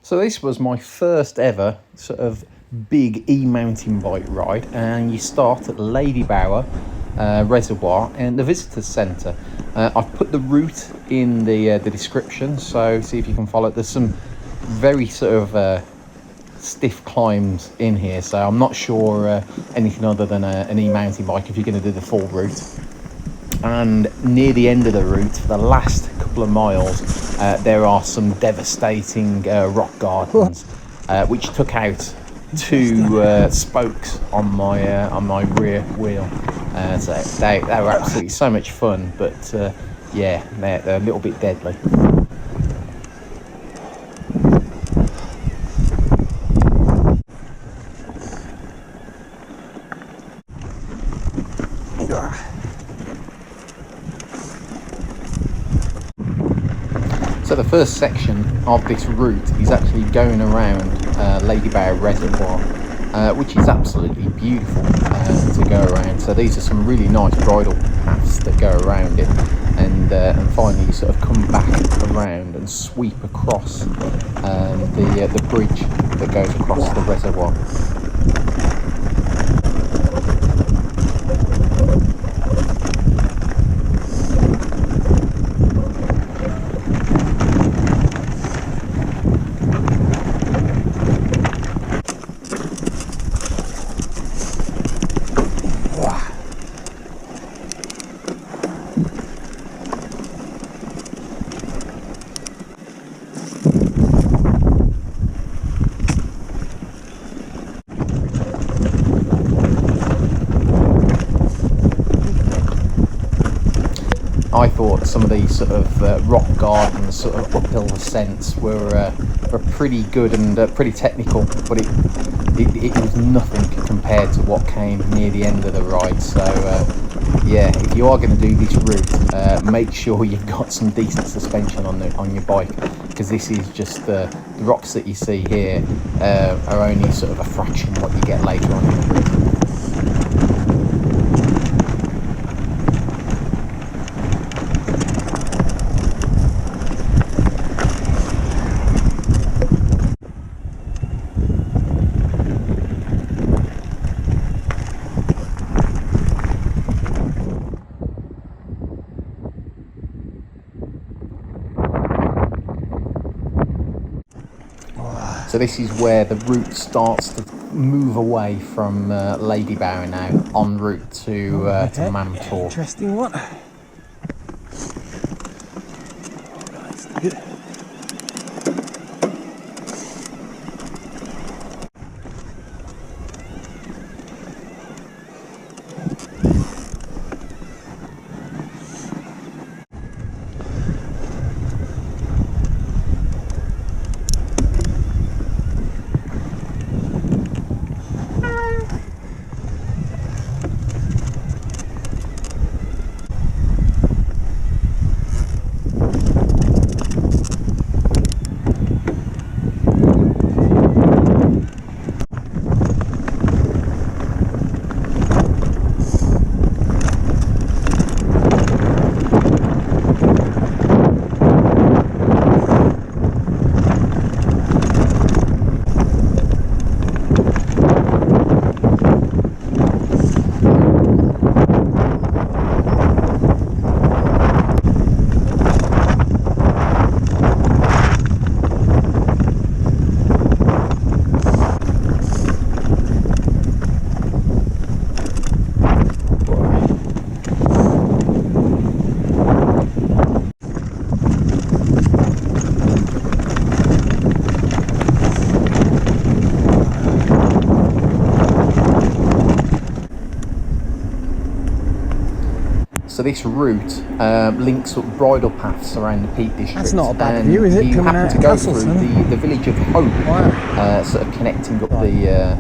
So this was my first ever sort of big e-mountain bike ride, and you start at Ladybower reservoir and the visitors centre. I've put the route in the description, so see if you can follow it. There's some very sort of stiff climbs in here, so I'm not sure anything other than an e-mountain bike if you're going to do the full route. And near the end of the route, for the last couple of miles, there are some devastating rock gardens, which took out two spokes on my rear wheel. So they were absolutely so much fun, but yeah, they're a little bit deadly. So the first section of this route is actually going around Ladybower Reservoir, which is absolutely beautiful to go around. So these are some really nice bridle paths that go around it, and finally you sort of come back around and sweep across the bridge that goes across the reservoir. I thought some of these sort of rock gardens, sort of uphill ascents were pretty good and pretty technical, but it was nothing compared to what came near the end of the ride. So yeah, if you are going to do this route, make sure you've got some decent suspension on your bike, because this is just the rocks that you see here are only sort of a fraction of what you get later on in the route. So this is where the route starts to move away from Ladybower now, en route to Mam Tor. Interesting one. So this route links up bridle paths around the Peak District. That's not a bad view, is it? You happen to go through Castleston. the village of Hope, Wow. sort of connecting up the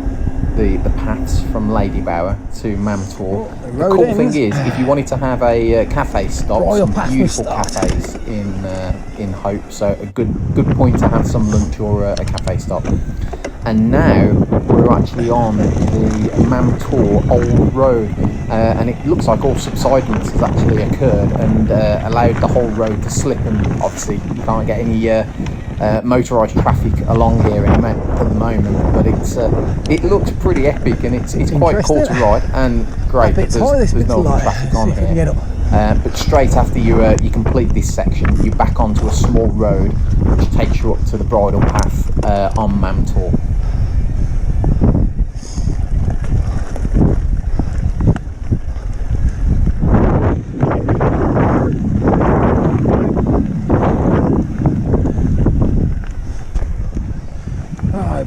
paths from Ladybower to Mam Tor. The cool thing is, if you wanted to have a cafe stop, some beautiful cafes in Hope, so a good point to have some lunch or a cafe stop. and now we're actually on the Mam Tor old road, and it looks like all subsidence has actually occurred and allowed the whole road to slip, and obviously you can't get any motorised traffic along here at the moment, but it looks pretty epic, and it's quite cool to ride and great. There's no other traffic on here. But straight after you complete this section, you're back onto a small road which takes you up to the bridle path on Mam Tor.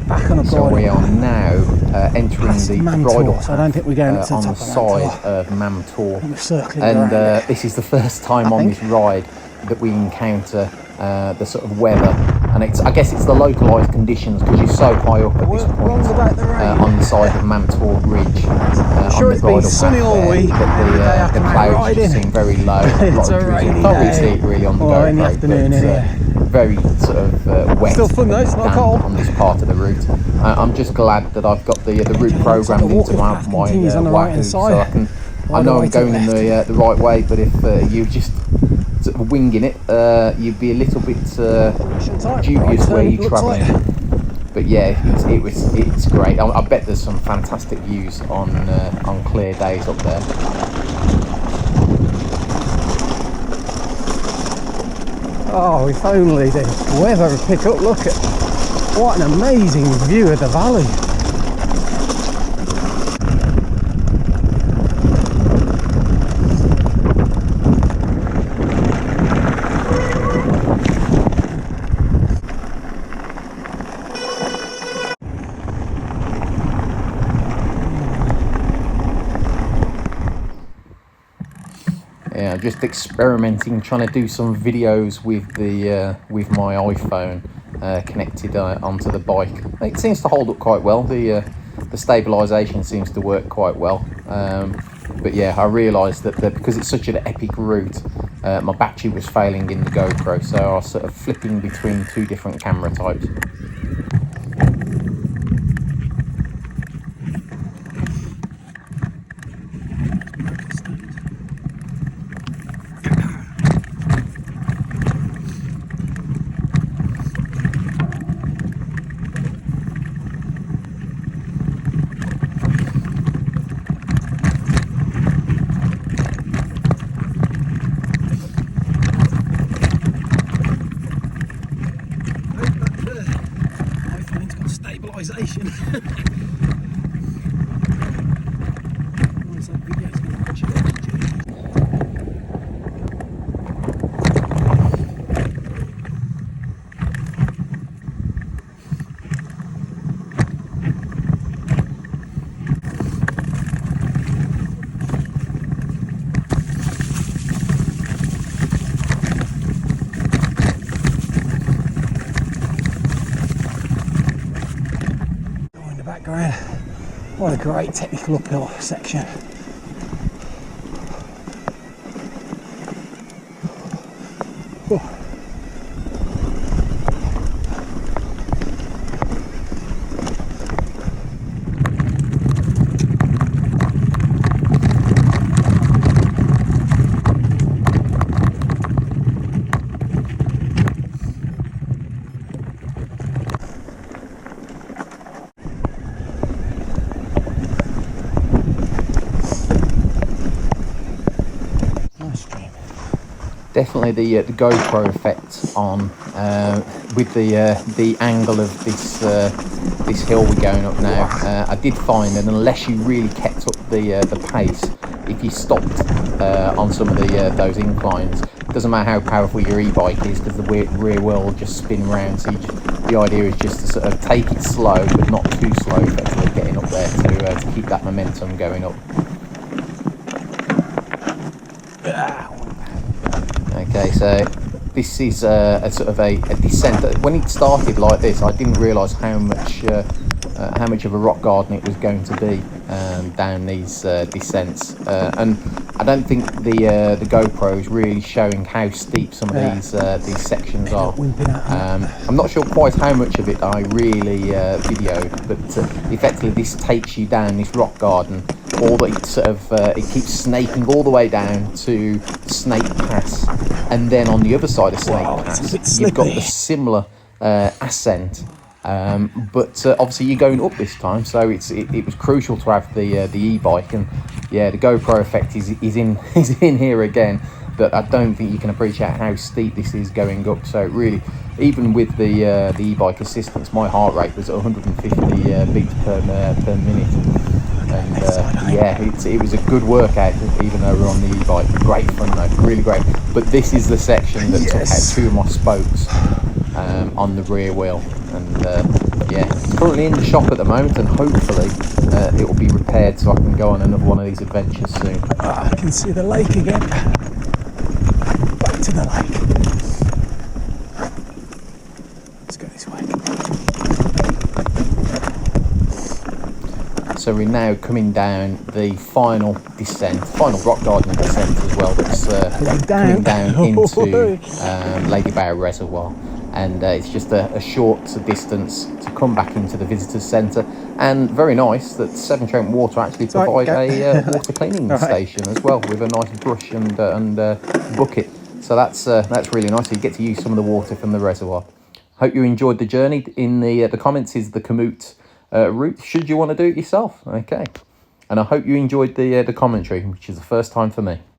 Back on a so we are now entering the bridle path, so I don't think we're going to the on top the side of Mam Tor, and this is the first time on this ride that we encounter the sort of weather, and I guess it's the localised conditions, because you're so high up at this point on the side of Mam Tor Ridge on the bridle path that the clouds just seem very low. It's a rainy Can't really see it really on the GoPro, but very sort of wet. Still fun though, it's not cold on this part of the route. I'm just glad that I've got the route programmed into my Wahoo, so I know I'm going in the right way. But if you're just sort of winging it, you'd be a little bit dubious where you're travelling. But yeah, it's great. I bet there's some fantastic views on clear days up there. Oh, if only the weather would pick up. Look at what an amazing view of the valley. Yeah, just experimenting, trying to do some videos with my iPhone connected onto the bike. It seems to hold up quite well. The stabilisation seems to work quite well. But yeah, I realised that because it's such an epic route, my battery was failing in the GoPro, so I was sort of flipping between two different camera types. Stabilisation. Background. What a great technical uphill section. Oh. Definitely the GoPro effect on with the angle of this hill we're going up now. I did find that unless you really kept up the pace, if you stopped on some of those inclines, it doesn't matter how powerful your e-bike is, because the rear wheel will just spin around. So the idea is just to sort of take it slow, but not too slow, effectively getting up there to keep that momentum going up. Okay, so this is a sort of a descent. When it started like this, I didn't realise how much of a rock garden it was going to be. down these descents, and I don't think the GoPro is really showing how steep some of these sections are. I'm not sure quite how much of it I really videoed, but effectively this takes you down this rock garden. All that it keeps snaking all the way down to Snake Pass, and then on the other side of Snake Pass, you've got the similar ascent. But obviously you're going up this time, so it was crucial to have the e-bike, and yeah, the GoPro effect is in is in here again. But I don't think you can appreciate how steep this is going up. So really, even with the e-bike assistance, my heart rate was 150 beats per minute. And yeah, it was a good workout, even though we're on the e-bike. Great fun though, really great. But this is the section that took out 2 of my spokes on the rear wheel. And yeah, it's currently in the shop at the moment, and hopefully it will be repaired so I can go on another one of these adventures soon. I can see the lake again. Back to the lake. Let's go this way. So we're now coming down the final descent, final rock garden descent as well, that's coming down into Ladybower Reservoir. And it's just a short distance to come back into the visitors centre, and very nice that Severn Trent Water actually provide a water cleaning station as well, with a nice brush and bucket. So that's really nice. So you get to use some of the water from the reservoir. Hope you enjoyed the journey. In the comments is the Komoot route, should you want to do it yourself. Okay, and I hope you enjoyed the commentary, which is the first time for me.